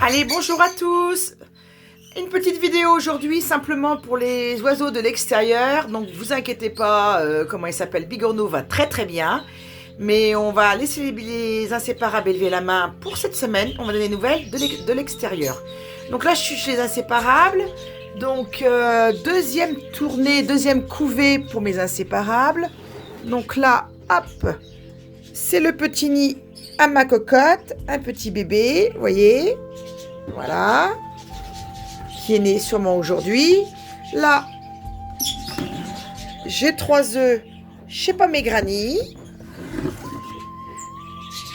Allez, bonjour à tous. Une petite vidéo aujourd'hui simplement pour les oiseaux de l'extérieur. Donc vous inquiétez pas, comment il s'appelle, Bigorneau va très très bien. Mais on va laisser les inséparables élever la main pour cette semaine. On va donner des nouvelles de l'extérieur. Donc là je suis chez les inséparables. Donc deuxième tournée, deuxième couvée pour mes inséparables. Donc là, hop, c'est le petit nid à ma cocotte, un petit bébé, vous voyez, voilà, qui est né sûrement aujourd'hui. Là, j'ai 3 œufs chez Pomégranie.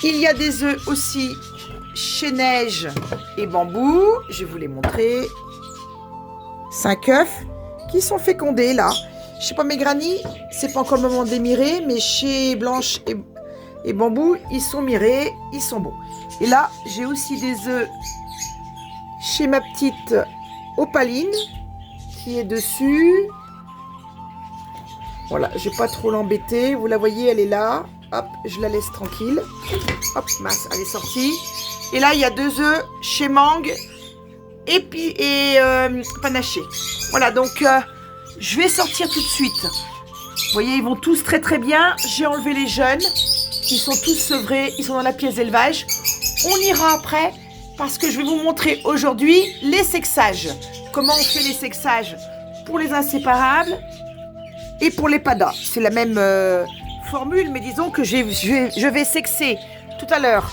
Il y a des œufs aussi chez Neige et Bambou. Je vais vous les montrer. 5 œufs qui sont fécondés là. Chez Pomégranie, c'est pas encore le moment d'émirer, mais chez Blanche et Bambou, ils sont mirés, ils sont bons. Et là, j'ai aussi des œufs chez ma petite Opaline qui est dessus. Voilà, je vais pas trop l'embêter. Vous la voyez, elle est là. Hop, je la laisse tranquille. Hop, mince, elle est sortie. Et là, il y a 2 œufs chez Mangue et Panaché. Voilà, donc je vais sortir tout de suite. Vous voyez, ils vont tous très très bien. J'ai enlevé les jeunes. Ils sont tous sevrés. Ils sont dans la pièce d'élevage. On ira après parce que je vais vous montrer aujourd'hui les sexages. Comment on fait les sexages pour les inséparables et pour les padas. C'est la même formule, mais disons que je vais sexer tout à l'heure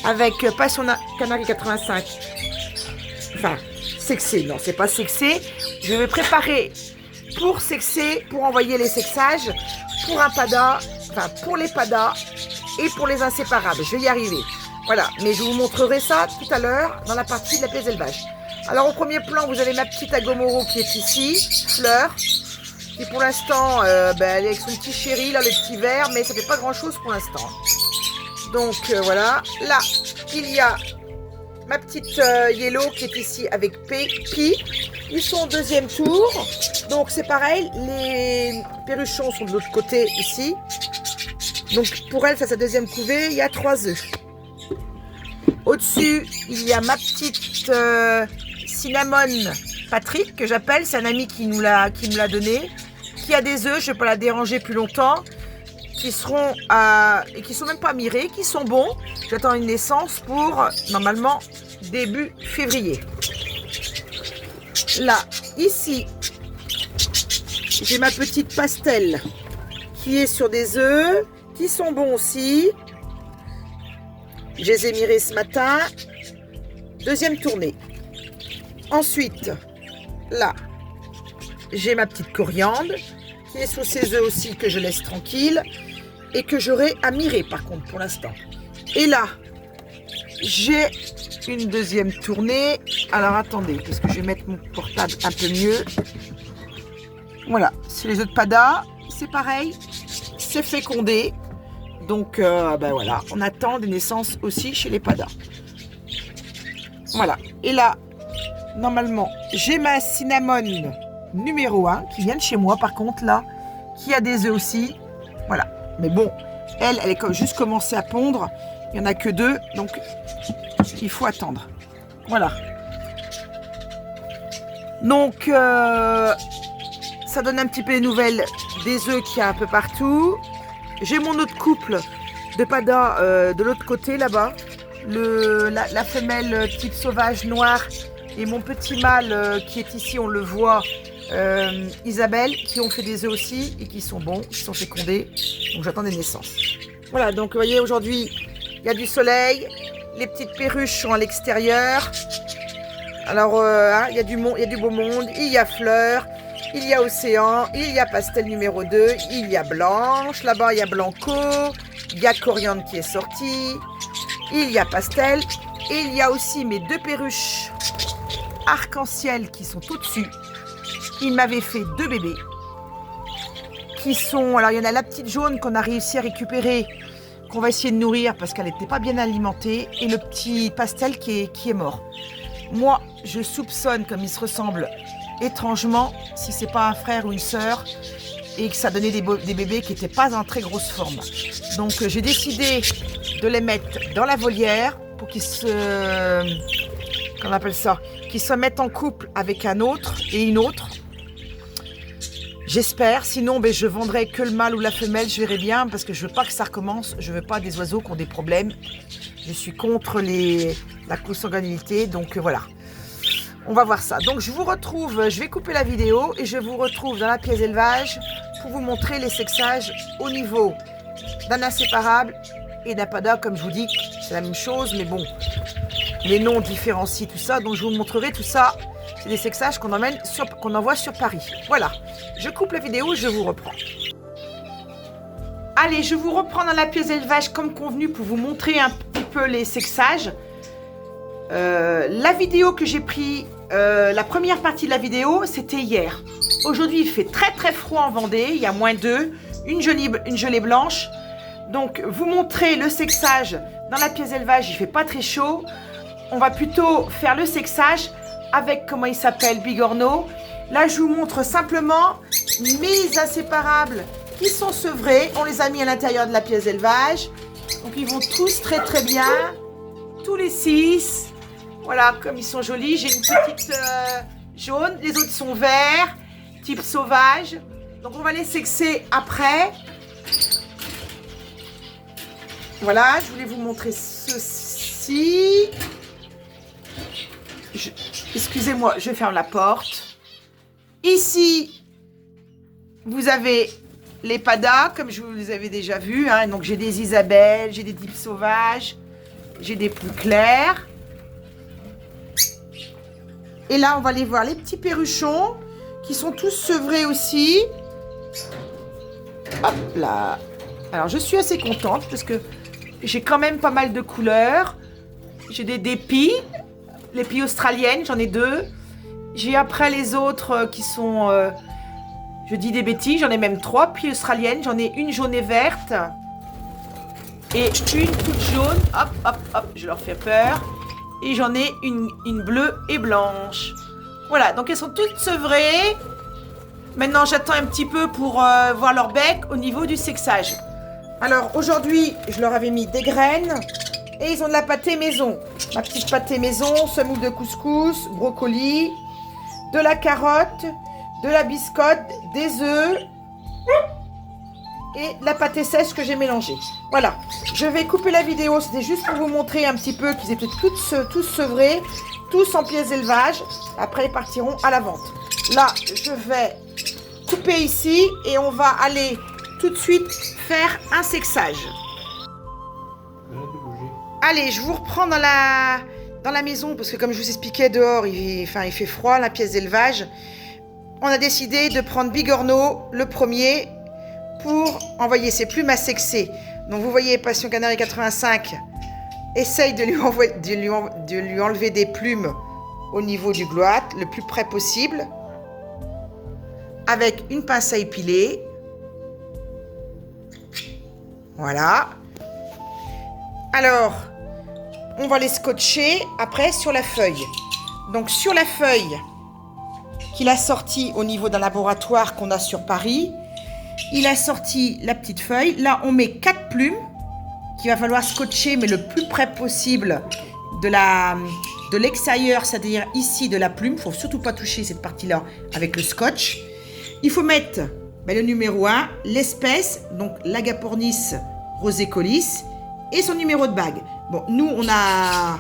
avec Passion Canari 85. Enfin, sexer, non, c'est pas sexer. Je vais préparer pour sexer, pour envoyer les sexages pour un pada, enfin pour les padas et pour les inséparables. Je vais y arriver. Voilà, mais je vous montrerai ça tout à l'heure dans la partie de la pièce d'élevage. Alors au premier plan, vous avez ma petite Agomoro qui est ici, Fleur, qui pour l'instant, elle est avec son petit chéri, là, le petit vert, mais ça fait pas grand chose pour l'instant. Donc voilà, là, il y a ma petite Yellow qui est ici avec Pi. Ils sont au deuxième tour. Donc c'est pareil, les perruchons sont de l'autre côté ici. Donc pour elle, ça c'est sa deuxième couvée, il y a 3 œufs. Au-dessus, il y a ma petite Cinnamon Patrick, que j'appelle, c'est un ami qui me l'a donné, qui a des œufs, je ne vais pas la déranger plus longtemps, qui seront et qui sont même pas mirés, qui sont bons. J'attends une naissance pour normalement début février. Là, ici, j'ai ma petite Pastel qui est sur des œufs qui sont bons aussi. Je les ai mirés ce matin. Deuxième tournée. Ensuite, là, j'ai ma petite Coriandre qui est sous ses œufs aussi, que je laisse tranquille et que j'aurai à mirer par contre pour l'instant. Et là, j'ai une deuxième tournée. Alors attendez, parce que je vais mettre mon portable un peu mieux. Voilà, c'est les œufs de pada. C'est pareil, c'est fécondé. Donc ben voilà, on attend des naissances aussi chez les padas. Voilà, et là, normalement, j'ai ma Cinnamon numéro 1 qui vient de chez moi par contre là, qui a des œufs aussi. Voilà, mais bon, elle est comme juste commencé à pondre. Il n'y en a que 2, donc il faut attendre. Voilà. Donc, ça donne un petit peu les nouvelles des œufs qu'il y a un peu partout. J'ai mon autre couple de pada de l'autre côté là-bas. La femelle type sauvage noire et mon petit mâle qui est ici, on le voit, Isabelle, qui ont fait des œufs aussi et qui sont bons, qui sont fécondés. Donc j'attends des naissances. Voilà, donc vous voyez aujourd'hui, il y a du soleil, les petites perruches sont à l'extérieur. Alors il y a du beau monde, il y a Fleur, il y a Océan, il y a Pastel numéro 2, il y a Blanche, là-bas il y a Blanco, il y a Coriandre qui est sorti, il y a Pastel, et il y a aussi mes 2 perruches arc-en-ciel qui sont au-dessus. Il m'avait fait 2 bébés qui sont... Alors il y en a la petite jaune qu'on a réussi à récupérer, qu'on va essayer de nourrir parce qu'elle n'était pas bien alimentée, et le petit Pastel qui est mort. Moi, je soupçonne, comme ils se ressemblent étrangement, si c'est pas un frère ou une sœur, et que ça donnait des bébés qui n'étaient pas en très grosse forme. Donc j'ai décidé de les mettre dans la volière pour qu'ils se qu'on appelle ça, qui se mettent en couple avec un autre et une autre. J'espère, sinon ben, je vendrai que le mâle ou la femelle, je verrai bien, parce que je veux pas que ça recommence, je veux pas des oiseaux qui ont des problèmes. Je suis contre la consanguinité, donc voilà. On va voir ça. Donc je vous retrouve, je vais couper la vidéo et je vous retrouve dans la pièce d'élevage pour vous montrer les sexages au niveau d'un inséparable et d'un PADA. Comme je vous dis, c'est la même chose, mais bon, les noms différencient tout ça, donc je vous montrerai tout ça. C'est des sexages qu'on envoie sur Paris. Voilà, je coupe la vidéo, je vous reprends. Allez, je vous reprends dans la pièce d'élevage comme convenu pour vous montrer un petit peu les sexages. La vidéo que j'ai pris, la première partie de la vidéo, c'était hier. Aujourd'hui, il fait très très froid en Vendée, il y a -2, une gelée blanche. Donc, vous montrer le sexage dans la pièce d'élevage, il fait pas très chaud. On va plutôt faire le sexage avec, comment il s'appelle, Bigorneau. Là, je vous montre simplement mes inséparables qui sont sevrés. On les a mis à l'intérieur de la pièce d'élevage. Donc, ils vont tous très très bien. Tous les 6. Voilà, comme ils sont jolis. J'ai une petite jaune. Les autres sont verts, type sauvage. Donc, on va les sexer après. Voilà, je voulais vous montrer ceci. Excusez-moi, je ferme la porte. Ici, vous avez les PADA, comme je vous les avais déjà vus. Hein. Donc, j'ai des Isabelles, j'ai des types sauvages, j'ai des plus clairs. Et là, on va aller voir les petits perruchons qui sont tous sevrés aussi. Hop là. Alors, je suis assez contente parce que j'ai quand même pas mal de couleurs. J'ai des dépis. Les pies australiennes, j'en ai 2. J'ai après les autres qui sont... je dis des bêtises, j'en ai même 3 pies australiennes. J'en ai une jaune et verte. Et une toute jaune. Hop, hop, hop, je leur fais peur. Et j'en ai une bleue et blanche. Voilà, donc elles sont toutes sevrées. Maintenant, j'attends un petit peu pour voir leur bec au niveau du sexage. Alors, aujourd'hui, je leur avais mis des graines. Et ils ont de la pâtée maison. Ma petite pâtée maison, semoule de couscous, brocoli, de la carotte, de la biscotte, des œufs et de la pâtée sèche que j'ai mélangée. Voilà, je vais couper la vidéo. C'était juste pour vous montrer un petit peu qu'ils étaient tous sevrés, tous en pièces d'élevage. Après, ils partiront à la vente. Là, je vais couper ici et on va aller tout de suite faire un sexage. Allez, je vous reprends dans la maison parce que comme je vous expliquais dehors, il fait froid, la pièce d'élevage. On a décidé de prendre Bigorneau, le premier, pour envoyer ses plumes à sexer. Donc vous voyez, Passion Canarie 85 essaye de lui enlever des plumes au niveau du gloat, le plus près possible, avec une pince à épiler. Voilà. Alors, on va les scotcher après sur la feuille. Donc sur la feuille qu'il a sortie au niveau d'un laboratoire qu'on a sur Paris, il a sorti la petite feuille. Là, on met 4 plumes qu'il va falloir scotcher, mais le plus près possible de l'extérieur, c'est-à-dire ici de la plume. Il ne faut surtout pas toucher cette partie-là avec le scotch. Il faut mettre le numéro 1, l'espèce, donc l'Agapornis rosécolis, et son numéro de bague. Bon, nous, on n'a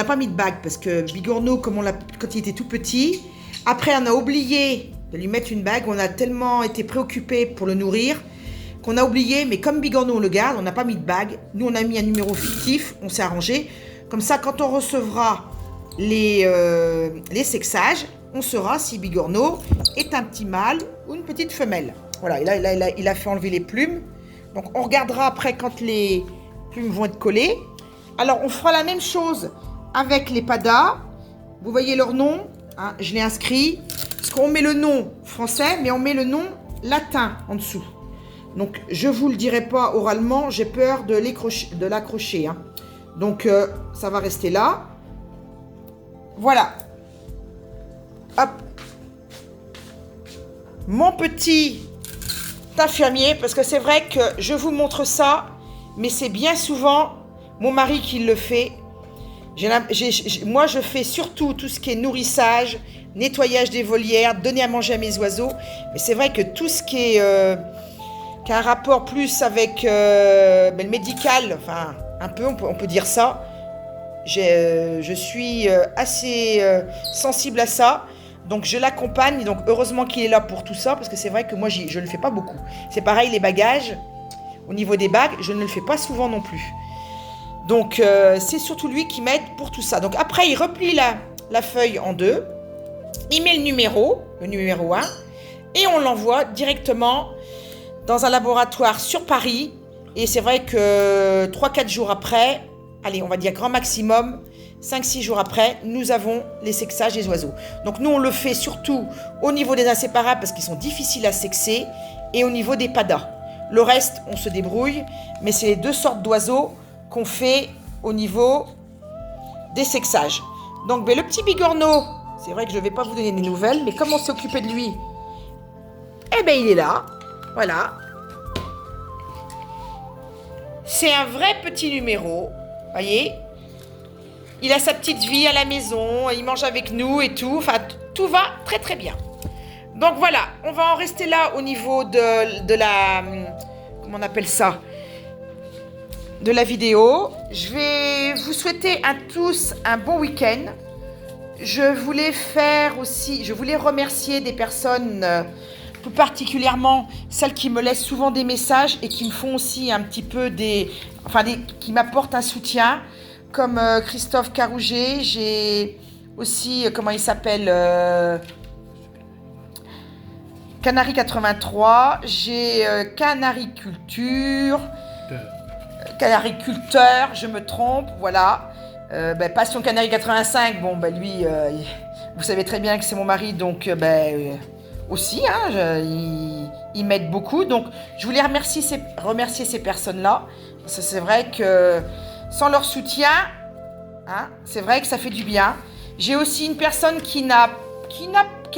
pas mis de bague parce que Bigorneau, quand il était tout petit, après, on a oublié de lui mettre une bague. On a tellement été préoccupés pour le nourrir qu'on a oublié. Mais comme Bigorneau, on le garde, on n'a pas mis de bague. Nous, on a mis un numéro fictif. On s'est arrangé. Comme ça, quand on recevra les sexages, on saura si Bigorneau est un petit mâle ou une petite femelle. Voilà, il a fait enlever les plumes. Donc, on regardera après quand les plumes vont être collées. Alors, on fera la même chose avec les PADA. Vous voyez leur nom, hein, je l'ai inscrit. Parce qu'on met le nom français, mais on met le nom latin en dessous. Donc, je ne vous le dirai pas oralement, j'ai peur de l'accrocher. Hein. Donc, ça va rester là. Voilà. Hop. Mon petit infirmier, parce que c'est vrai que je vous montre ça, mais c'est bien souvent mon mari qui le fait. Moi, je fais surtout tout ce qui est nourrissage, nettoyage des volières, donner à manger à mes oiseaux. Mais c'est vrai que tout ce qui a un rapport plus avec le médical, enfin, un peu, on peut dire ça. Je suis assez sensible à ça. Donc, je l'accompagne. Donc, heureusement qu'il est là pour tout ça, parce que c'est vrai que moi, je ne le fais pas beaucoup. C'est pareil, les bagages. Au niveau des bagues, je ne le fais pas souvent non plus. Donc, c'est surtout lui qui m'aide pour tout ça. Donc, après, il replie la feuille en deux. Il met le numéro 1, et on l'envoie directement dans un laboratoire sur Paris. Et c'est vrai que 3-4 jours après, allez, on va dire grand maximum, 5-6 jours après, nous avons les sexages des oiseaux. Donc, nous, on le fait surtout au niveau des inséparables parce qu'ils sont difficiles à sexer et au niveau des padas. Le reste, on se débrouille, mais c'est les 2 sortes d'oiseaux qu'on fait au niveau des sexages. Donc, le petit bigorneau, c'est vrai que je ne vais pas vous donner des nouvelles, mais comme on s'est occupé de lui, eh bien, il est là. Voilà. C'est un vrai petit numéro, voyez. Il a sa petite vie à la maison, il mange avec nous et tout. Enfin, tout va très très bien. Donc voilà, on va en rester là au niveau de la... Comment on appelle ça ? De la vidéo. Je vais vous souhaiter à tous un bon week-end. Je voulais remercier des personnes, tout particulièrement celles qui me laissent souvent des messages et qui me font aussi un petit peu qui m'apportent un soutien, comme Christophe Carouget. J'ai aussi, comment il s'appelle, Canary 83. J'ai Canariculture. Canariculteur, je me trompe, voilà. Passion Canary 85, lui, vous savez très bien que c'est mon mari, donc aussi, hein, il m'aide beaucoup. Donc, je voulais remercier ces personnes-là. Parce que c'est vrai que sans leur soutien, hein, c'est vrai que ça fait du bien. J'ai aussi une personne qui a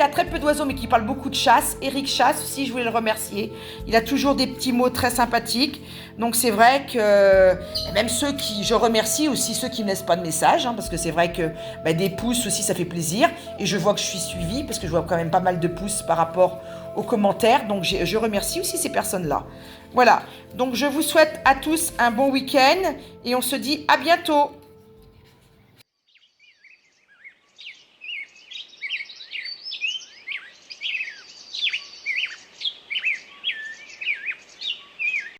très peu d'oiseaux, mais qui parle beaucoup de chasse. Eric Chasse aussi, je voulais le remercier. Il a toujours des petits mots très sympathiques. Donc c'est vrai que même je remercie aussi ceux qui ne laissent pas de message, hein, parce que c'est vrai que des pouces aussi, ça fait plaisir. Et je vois que je suis suivie, parce que je vois quand même pas mal de pouces par rapport aux commentaires. Donc je remercie aussi ces personnes-là. Voilà. Donc je vous souhaite à tous un bon week-end et on se dit à bientôt.